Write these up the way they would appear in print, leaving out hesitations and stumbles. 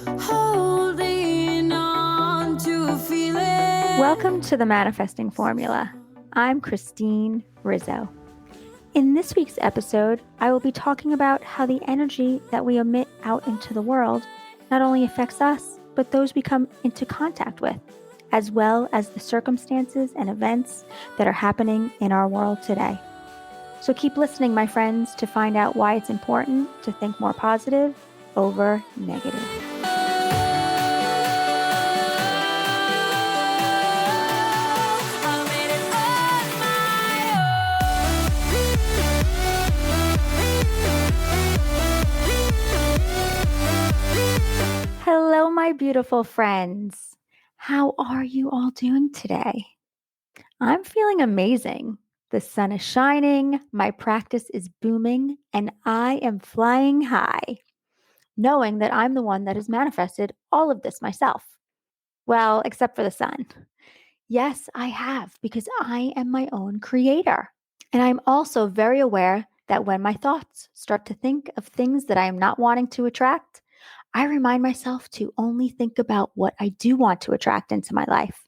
holding on to a feeling. Welcome to the Manifesting Formula. I'm Christine Rizzo. In this week's episode, I will be talking about how the energy that we emit out into the world not only affects us, but those we come into contact with, as well as the circumstances and events that are happening in our world today. So keep listening, my friends, to find out why it's important to think more positive over negative. I made it on my own. Hello, my beautiful friends. How are you all doing today? I'm feeling amazing. The sun is shining, my practice is booming, and I am flying high, knowing that I'm the one that has manifested all of this myself. Well, except for the sun. Yes, I have, because I am my own creator. And I'm also very aware that when my thoughts start to think of things that I am not wanting to attract, I remind myself to only think about what I do want to attract into my life.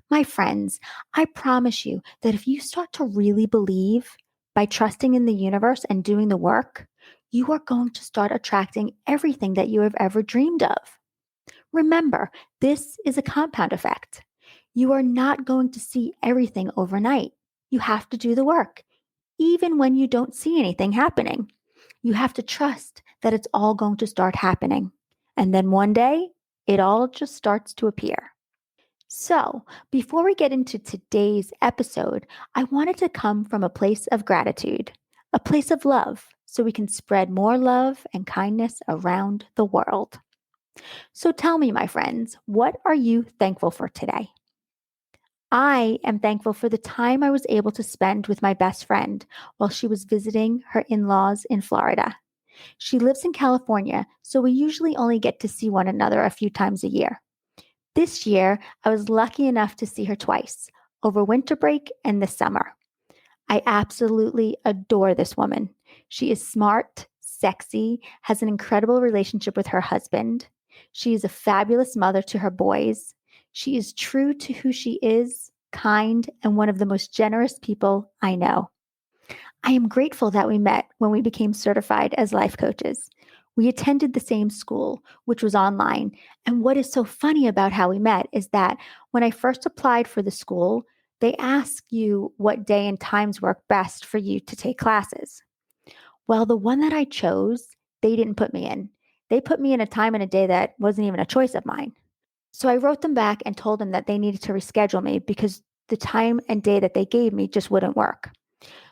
My friends, I promise you that if you start to really believe by trusting in the universe and doing the work, you are going to start attracting everything that you have ever dreamed of. Remember, this is a compound effect. You are not going to see everything overnight. You have to do the work, even when you don't see anything happening. You have to trust that it's all going to start happening. And then one day, it all just starts to appear. So, before we get into today's episode, I wanted to come from a place of gratitude, a place of love, so we can spread more love and kindness around the world. So, tell me, my friends, what are you thankful for today? I am thankful for the time I was able to spend with my best friend while she was visiting her in laws in Florida. She lives in California, so we usually only get to see one another a few times a year. This year, I was lucky enough to see her twice, over winter break and this summer. I absolutely adore this woman. She is smart, sexy, has an incredible relationship with her husband. She is a fabulous mother to her boys. She is true to who she is, kind, and one of the most generous people I know. I am grateful that we met when we became certified as life coaches. We attended the same school, which was online. And what is so funny about how we met is that when I first applied for the school, they ask you what day and times work best for you to take classes. Well, the one that I chose, they didn't put me in. They put me in a time and a day that wasn't even a choice of mine. So I wrote them back and told them that they needed to reschedule me because the time and day that they gave me just wouldn't work.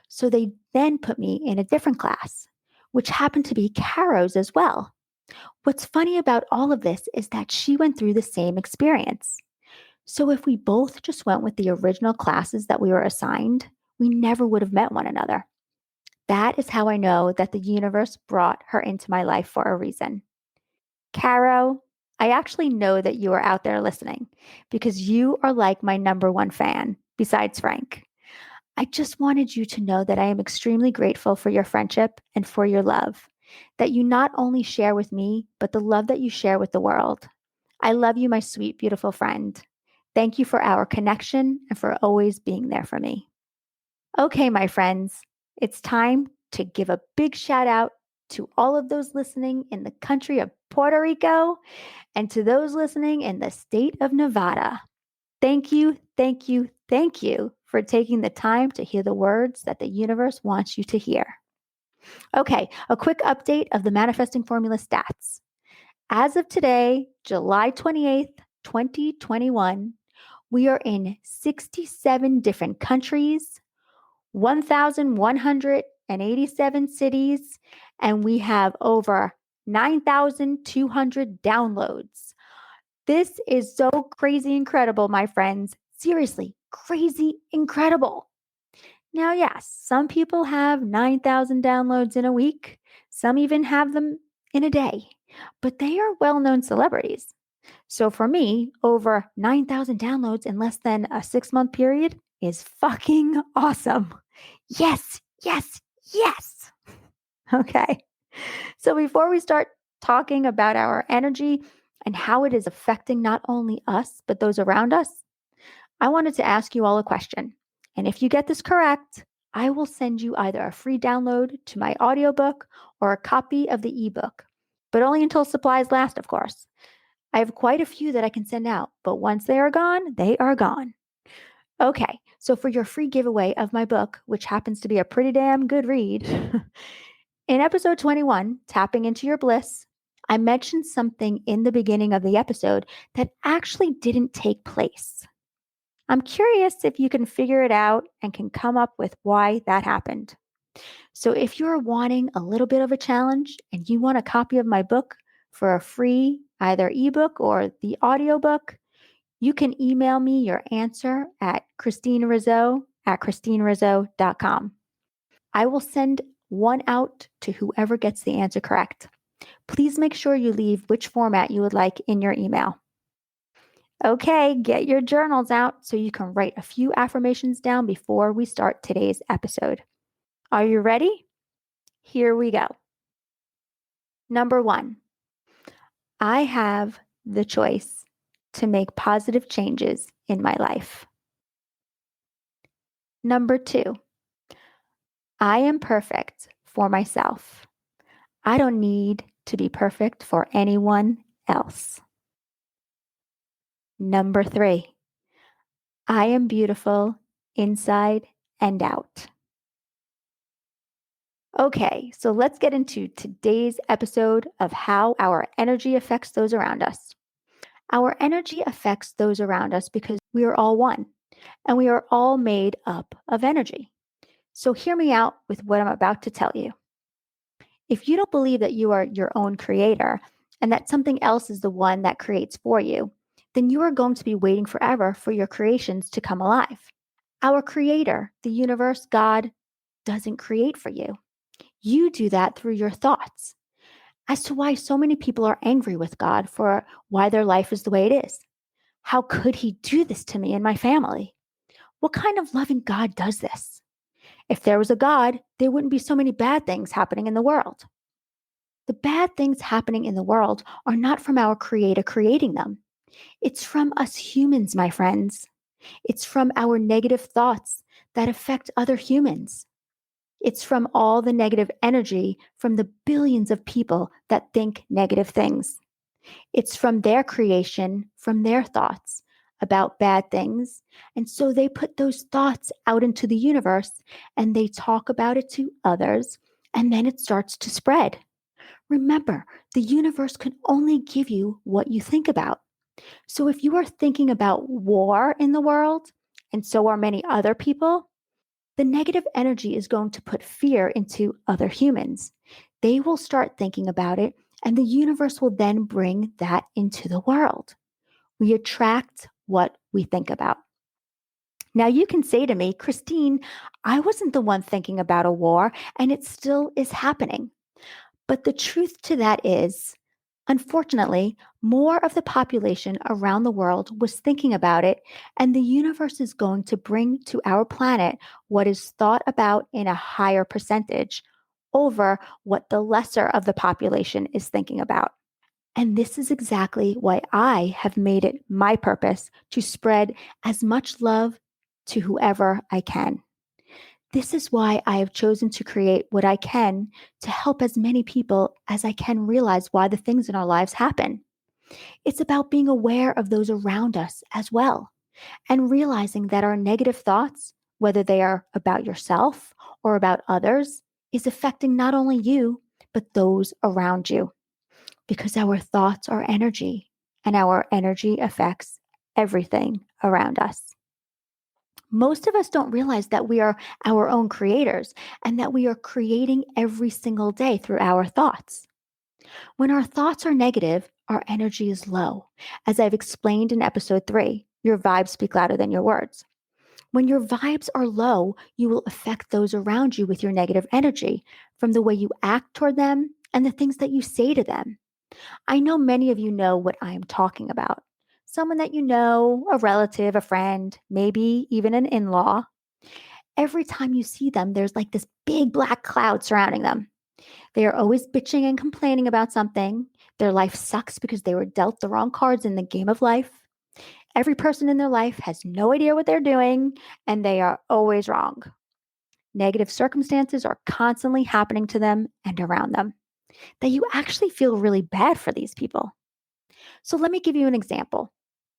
So they then put me in a different class, which happened to be Caro's as well. What's funny about all of this is that she went through the same experience. So if we both just went with the original classes that we were assigned, we never would have met one another. That is how I know that the universe brought her into my life for a reason. Caro, I actually know that you are out there listening because you are like my number one fan, besides Frank. I just wanted you to know that I am extremely grateful for your friendship and for your love, that you not only share with me, but the love that you share with the world. I love you, my sweet, beautiful friend. Thank you for our connection and for always being there for me. Okay, my friends, it's time to give a big shout out to all of those listening in the country of Puerto Rico and to those listening in the state of Nevada. Thank you, thank you, thank you for taking the time to hear the words that the universe wants you to hear. Okay, a quick update of the Manifesting Formula stats. As of today, July 28th, 2021, we are in 67 different countries, 1,187 cities, and we have over 9,200 downloads. This is so crazy incredible, my friends. Seriously, crazy incredible. Now, yes, some people have 9,000 downloads in a week. Some even have them in a day, but they are well-known celebrities. So for me, over 9,000 downloads in less than a 6-month period is fucking awesome. Yes, yes, yes. Okay. So before we start talking about our energy, and how it is affecting not only us, but those around us, I wanted to ask you all a question. And if you get this correct, I will send you either a free download to my audiobook or a copy of the ebook, but only until supplies last, of course. I have quite a few that I can send out, but once they are gone, they are gone. Okay, so for your free giveaway of my book, which happens to be a pretty damn good read, in episode 21, Tapping into Your Bliss, I mentioned something in the beginning of the episode that actually didn't take place. I'm curious if you can figure it out and can come up with why that happened. So if you're wanting a little bit of a challenge and you want a copy of my book for a free either ebook or the audiobook, you can email me your answer at christinerizzo@christinerizzo.com. I will send one out to whoever gets the answer correct. Please make sure you leave which format you would like in your email. Okay, get your journals out so you can write a few affirmations down before we start today's episode. Are you ready? Here we go. Number 1, I have the choice to make positive changes in my life. Number 2, I am perfect for myself. I don't need to be perfect for anyone else. Number 3, I am beautiful inside and out. Okay, so let's get into today's episode of how our energy affects those around us. Our energy affects those around us because we are all one and we are all made up of energy. So hear me out with what I'm about to tell you. If you don't believe that you are your own creator and that something else is the one that creates for you, then you are going to be waiting forever for your creations to come alive. Our creator, the universe, God, doesn't create for you. You do that through your thoughts. As to why so many people are angry with God for why their life is the way it is. How could he do this to me and my family? What kind of loving God does this? If there was a God, there wouldn't be so many bad things happening in the world. The bad things happening in the world are not from our creator creating them. It's from us humans, my friends. It's from our negative thoughts that affect other humans. It's from all the negative energy from the billions of people that think negative things. It's from their creation, from their thoughts about bad things. And so they put those thoughts out into the universe and they talk about it to others, and then it starts to spread. Remember, the universe can only give you what you think about. So if you are thinking about war in the world, and so are many other people, the negative energy is going to put fear into other humans. They will start thinking about it, and the universe will then bring that into the world. We attract what we think about. Now, you can say to me, Christine, I wasn't the one thinking about a war, and it still is happening. But the truth to that is, unfortunately, more of the population around the world was thinking about it, and the universe is going to bring to our planet what is thought about in a higher percentage over what the lesser of the population is thinking about. And this is exactly why I have made it my purpose to spread as much love to whoever I can. This is why I have chosen to create what I can to help as many people as I can realize why the things in our lives happen. It's about being aware of those around us as well and realizing that our negative thoughts, whether they are about yourself or about others, is affecting not only you, but those around you. Because our thoughts are energy and our energy affects everything around us. Most of us don't realize that we are our own creators and that we are creating every single day through our thoughts. When our thoughts are negative, our energy is low. As I've explained in episode 3, your vibes speak louder than your words. When your vibes are low, you will affect those around you with your negative energy from the way you act toward them and the things that you say to them. I know many of you know what I am talking about. Someone that you know, a relative, a friend, maybe even an in law. Every time you see them, there's like this big black cloud surrounding them. They are always bitching and complaining about something. Their life sucks because they were dealt the wrong cards in the game of life. Every person in their life has no idea what they're doing, and they are always wrong. Negative circumstances are constantly happening to them and around them, that you actually feel really bad for these people. So let me give you an example.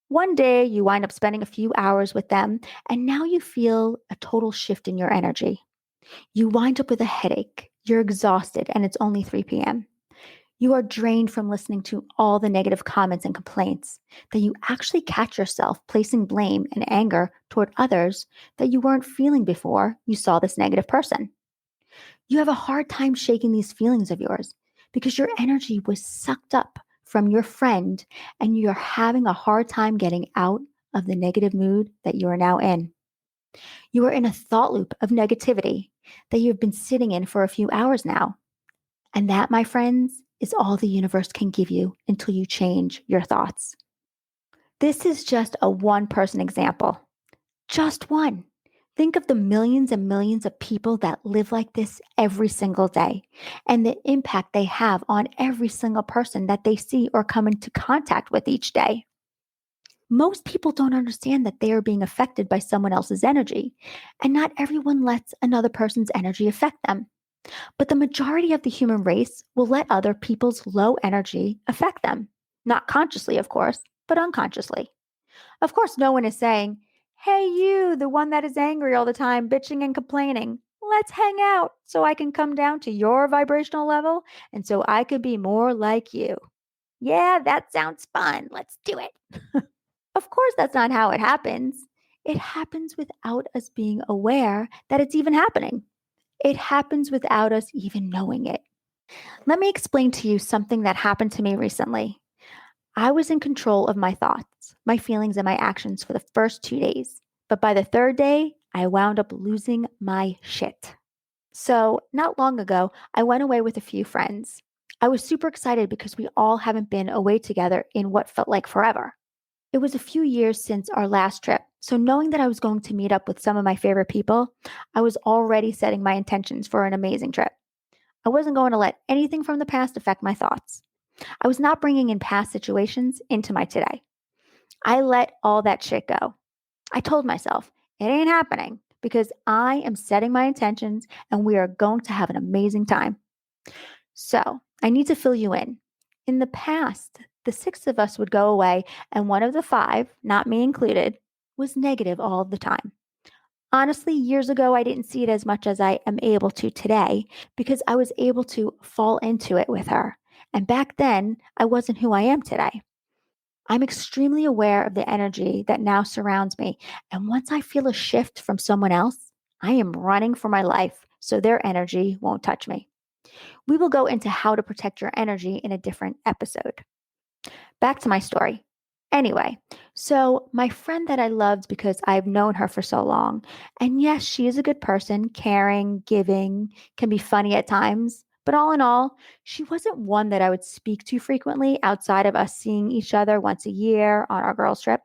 One day you wind up spending a few hours with them, and now you feel a total shift in your energy. You wind up with a headache, you're exhausted, and it's only 3 p.m. You are drained from listening to all the negative comments and complaints, that you actually catch yourself placing blame and anger toward others that you weren't feeling before you saw this negative person. You have a hard time shaking these feelings of yours because your energy was sucked up from your friend and you're having a hard time getting out of the negative mood that you are now in. You are in a thought loop of negativity that you've been sitting in for a few hours now. And that, my friends, is all the universe can give you until you change your thoughts. This is just a one person example. Just one. Think of the millions and millions of people that live like this every single day and the impact they have on every single person that they see or come into contact with each day. Most people don't understand that they are being affected by someone else's energy, and not everyone lets another person's energy affect them. But the majority of the human race will let other people's low energy affect them. Not consciously, of course, but unconsciously. Of course, no one is saying, "Hey, you, the one that is angry all the time, bitching and complaining, let's hang out so I can come down to your vibrational level and so I could be more like you." Yeah, that sounds fun. Let's do it. Of course, that's not how it happens. It happens without us being aware that it's even happening. It happens without us even knowing it. Let me explain to you something that happened to me recently. I was in control of my thoughts, my feelings, and my actions for the first 2 days. But by the third day, I wound up losing my shit. So, not long ago, I went away with a few friends. I was super excited because we all haven't been away together in what felt like forever. It was a few years since our last trip, so knowing that I was going to meet up with some of my favorite people, I was already setting my intentions for an amazing trip. I wasn't going to let anything from the past affect my thoughts. I was not bringing in past situations into my today. I let all that shit go. I told myself, it ain't happening because I am setting my intentions and we are going to have an amazing time. So I need to fill you in. In the past, the six of us would go away, and one of the five, not me included, was negative all the time. Honestly, years ago, I didn't see it as much as I am able to today because I was able to fall into it with her. And back then, I wasn't who I am today. I'm extremely aware of the energy that now surrounds me. And once I feel a shift from someone else, I am running for my life so their energy won't touch me. We will go into how to protect your energy in a different episode. Back to my story. Anyway, so my friend that I loved because I've known her for so long, and yes, she is a good person, caring, giving, can be funny at times, but all in all, she wasn't one that I would speak to frequently outside of us seeing each other once a year on our girls' trip.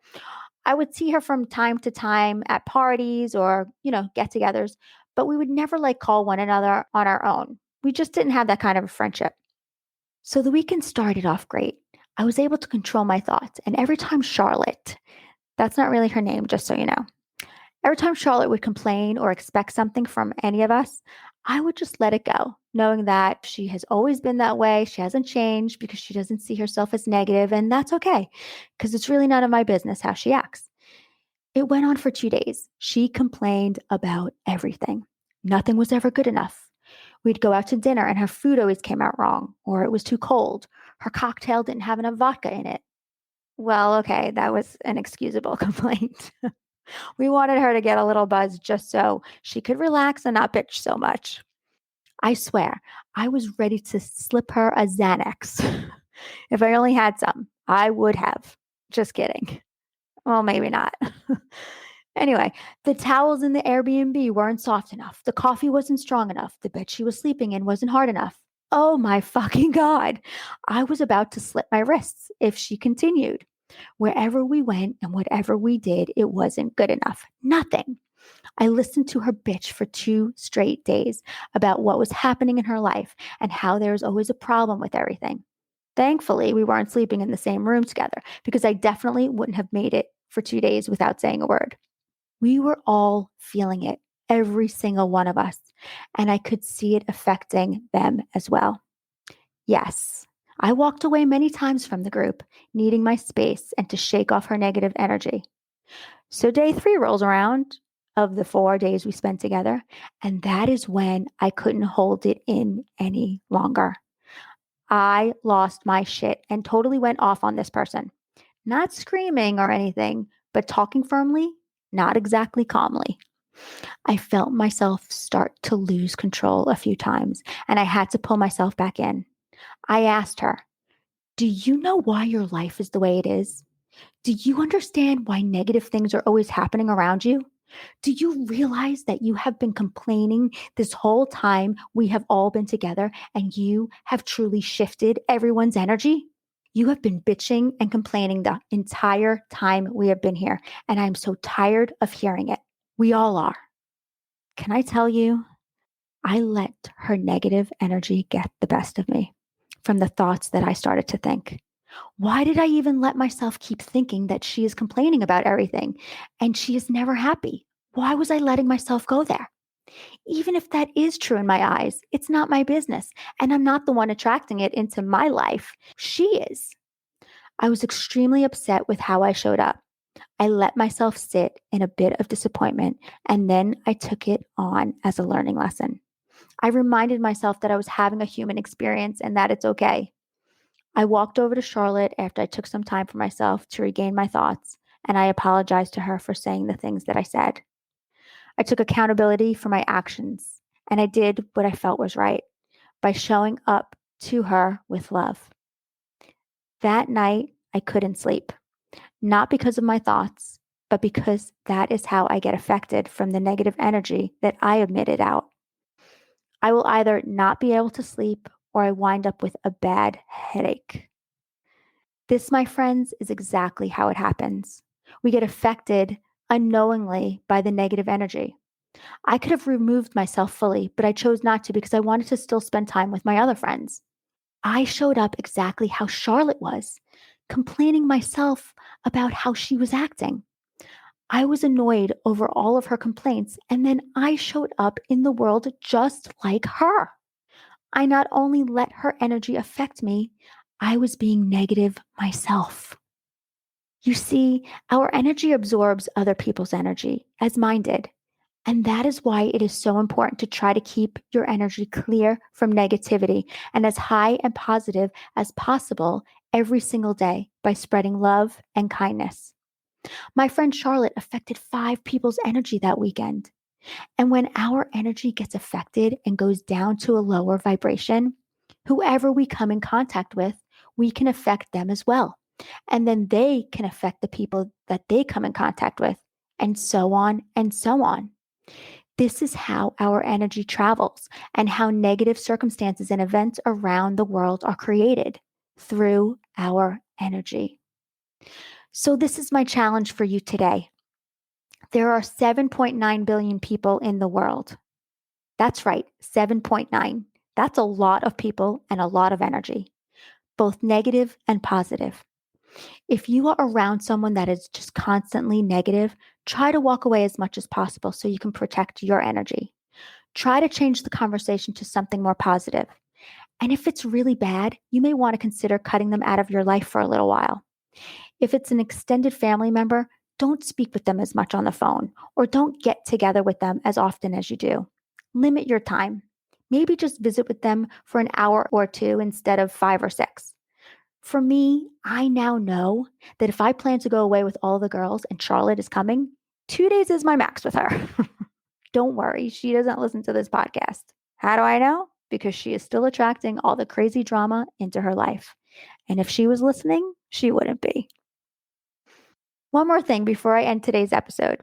I would see her from time to time at parties or, get togethers, but we would never like call one another on our own. We just didn't have that kind of a friendship. So the weekend started off great. I was able to control my thoughts. And every time Charlotte, that's not really her name, just so you know, every time Charlotte would complain or expect something from any of us, I would just let it go, knowing that she has always been that way. She hasn't changed because she doesn't see herself as negative, and that's okay because it's really none of my business how she acts. It went on for 2 days. She complained about everything. Nothing was ever good enough. We'd go out to dinner and her food always came out wrong, or it was too cold. Her cocktail didn't have enough vodka in it. Well, okay, that was an excusable complaint. We wanted her to get a little buzz just so she could relax and not bitch so much. I swear, I was ready to slip her a Xanax. If I only had some, I would have. Just kidding. Well, maybe not. Anyway, the towels in the Airbnb weren't soft enough. The coffee wasn't strong enough. The bed she was sleeping in wasn't hard enough. Oh my fucking God. I was about to slit my wrists if she continued. Wherever we went and whatever we did, it wasn't good enough. Nothing. I listened to her bitch for 2 straight days about what was happening in her life and how there was always a problem with everything. Thankfully, we weren't sleeping in the same room together because I definitely wouldn't have made it for 2 days without saying a word. We were all feeling it, every single one of us, and I could see it affecting them as well. Yes, I walked away many times from the group, needing my space and to shake off her negative energy. So day 3 rolls around of the 4 days we spent together, and that is when I couldn't hold it in any longer. I lost my shit and totally went off on this person. Not screaming or anything, but talking firmly, not exactly calmly. I felt myself start to lose control a few times, and I had to pull myself back in. I asked her, "Do you know why your life is the way it is? Do you understand why negative things are always happening around you? Do you realize that you have been complaining this whole time we have all been together and you have truly shifted everyone's energy? You have been bitching and complaining the entire time we have been here, and I'm so tired of hearing it. We all are. Can I tell you, I let her negative energy get the best of me from the thoughts that I started to think. Why did I even let myself keep thinking that she is complaining about everything and she is never happy? Why was I letting myself go there? Even if that is true in my eyes, it's not my business, and I'm not the one attracting it into my life. She is. I was extremely upset with how I showed up. I let myself sit in a bit of disappointment, and then I took it on as a learning lesson. I reminded myself that I was having a human experience and that it's okay. I walked over to Charlotte after I took some time for myself to regain my thoughts, and I apologized to her for saying the things that I said. I took accountability for my actions, and I did what I felt was right by showing up to her with love. That night, I couldn't sleep, not because of my thoughts, but because that is how I get affected from the negative energy that I emitted out. I will either not be able to sleep or I wind up with a bad headache. This, my friends, is exactly how it happens. We get affected unknowingly by the negative energy. I could have removed myself fully, but I chose not to because I wanted to still spend time with my other friends. I showed up exactly how Charlotte was, complaining myself about how she was acting. I was annoyed over all of her complaints, and then I showed up in the world just like her. I not only let her energy affect me, I was being negative myself. You see, our energy absorbs other people's energy, as mine did. And that is why it is so important to try to keep your energy clear from negativity and as high and positive as possible every single day by spreading love and kindness. My friend Charlotte affected 5 people's energy that weekend. And when our energy gets affected and goes down to a lower vibration, whoever we come in contact with, we can affect them as well. And then they can affect the people that they come in contact with, and so on and so on. This is how our energy travels and how negative circumstances and events around the world are created through our energy. So, this is my challenge for you today. There are 7.9 billion people in the world. That's right, 7.9. That's a lot of people and a lot of energy, both negative and positive. If you are around someone that is just constantly negative, try to walk away as much as possible so you can protect your energy. Try to change the conversation to something more positive. And if it's really bad, you may want to consider cutting them out of your life for a little while. If it's an extended family member, don't speak with them as much on the phone or don't get together with them as often as you do. Limit your time. Maybe just visit with them for an hour or two instead of 5 or 6. For me, I now know that if I plan to go away with all the girls and Charlotte is coming, 2 days is my max with her. Don't worry, she doesn't listen to this podcast. How do I know? Because she is still attracting all the crazy drama into her life. And if she was listening, she wouldn't be. One more thing before I end today's episode.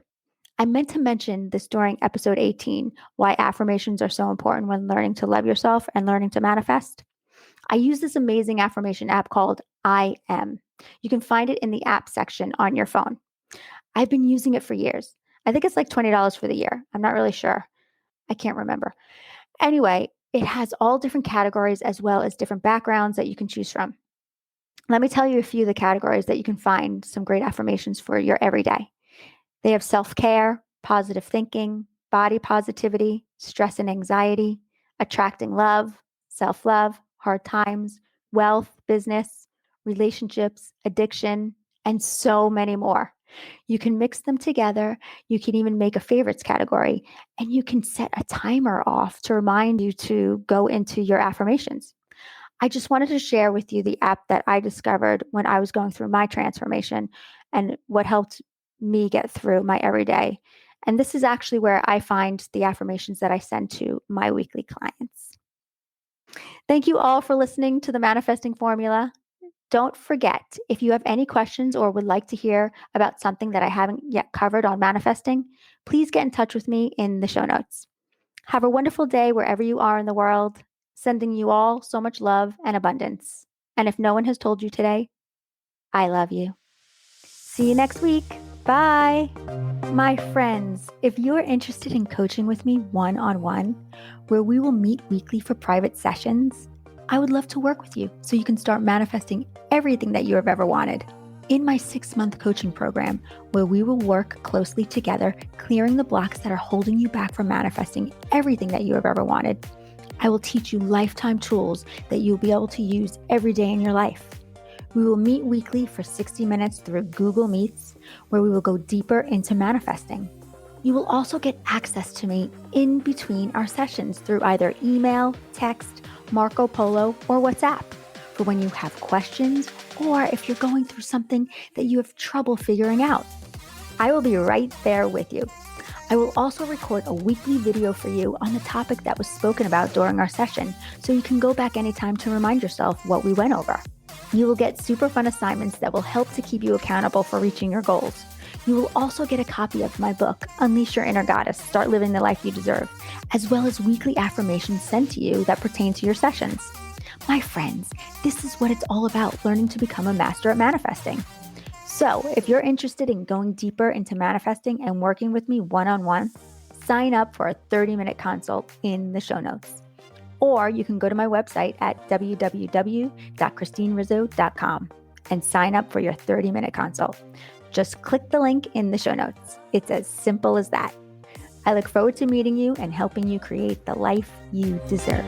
I meant to mention this during episode 18, why affirmations are so important when learning to love yourself and learning to manifest. I use this amazing affirmation app called I Am. You can find it in the app section on your phone. I've been using it for years. I think it's like $20 for the year. I'm not really sure. I can't remember. Anyway, it has all different categories as well as different backgrounds that you can choose from. Let me tell you a few of the categories that you can find some great affirmations for your everyday. They have self-care, positive thinking, body positivity, stress and anxiety, attracting love, self-love, hard times, wealth, business, relationships, addiction, and so many more. You can mix them together. You can even make a favorites category, and you can set a timer off to remind you to go into your affirmations. I just wanted to share with you the app that I discovered when I was going through my transformation and what helped me get through my everyday. And this is actually where I find the affirmations that I send to my weekly clients. Thank you all for listening to the Manifesting Formula. Don't forget, if you have any questions or would like to hear about something that I haven't yet covered on manifesting, please get in touch with me in the show notes. Have a wonderful day wherever you are in the world, sending you all so much love and abundance. And if no one has told you today, I love you. See you next week. Bye. My friends, if you're interested in coaching with me one-on-one, where we will meet weekly for private sessions, I would love to work with you so you can start manifesting everything that you have ever wanted. In my 6-month coaching program, where we will work closely together, clearing the blocks that are holding you back from manifesting everything that you have ever wanted, I will teach you lifetime tools that you'll be able to use every day in your life. We will meet weekly for 60 minutes through Google Meets, where we will go deeper into manifesting. You will also get access to me in between our sessions through either email, text, Marco Polo, or WhatsApp for when you have questions or if you're going through something that you have trouble figuring out. I will be right there with you. I will also record a weekly video for you on the topic that was spoken about during our session, so you can go back anytime to remind yourself what we went over. You will get super fun assignments that will help to keep you accountable for reaching your goals. You will also get a copy of my book, Unleash Your Inner Goddess, Start Living the Life You Deserve, as well as weekly affirmations sent to you that pertain to your sessions. My friends, this is what it's all about, learning to become a master at manifesting. So if you're interested in going deeper into manifesting and working with me one-on-one, sign up for a 30-minute consult in the show notes. Or you can go to my website at www.christinerizzo.com and sign up for your 30-minute consult. Just click the link in the show notes. It's as simple as that. I look forward to meeting you and helping you create the life you deserve.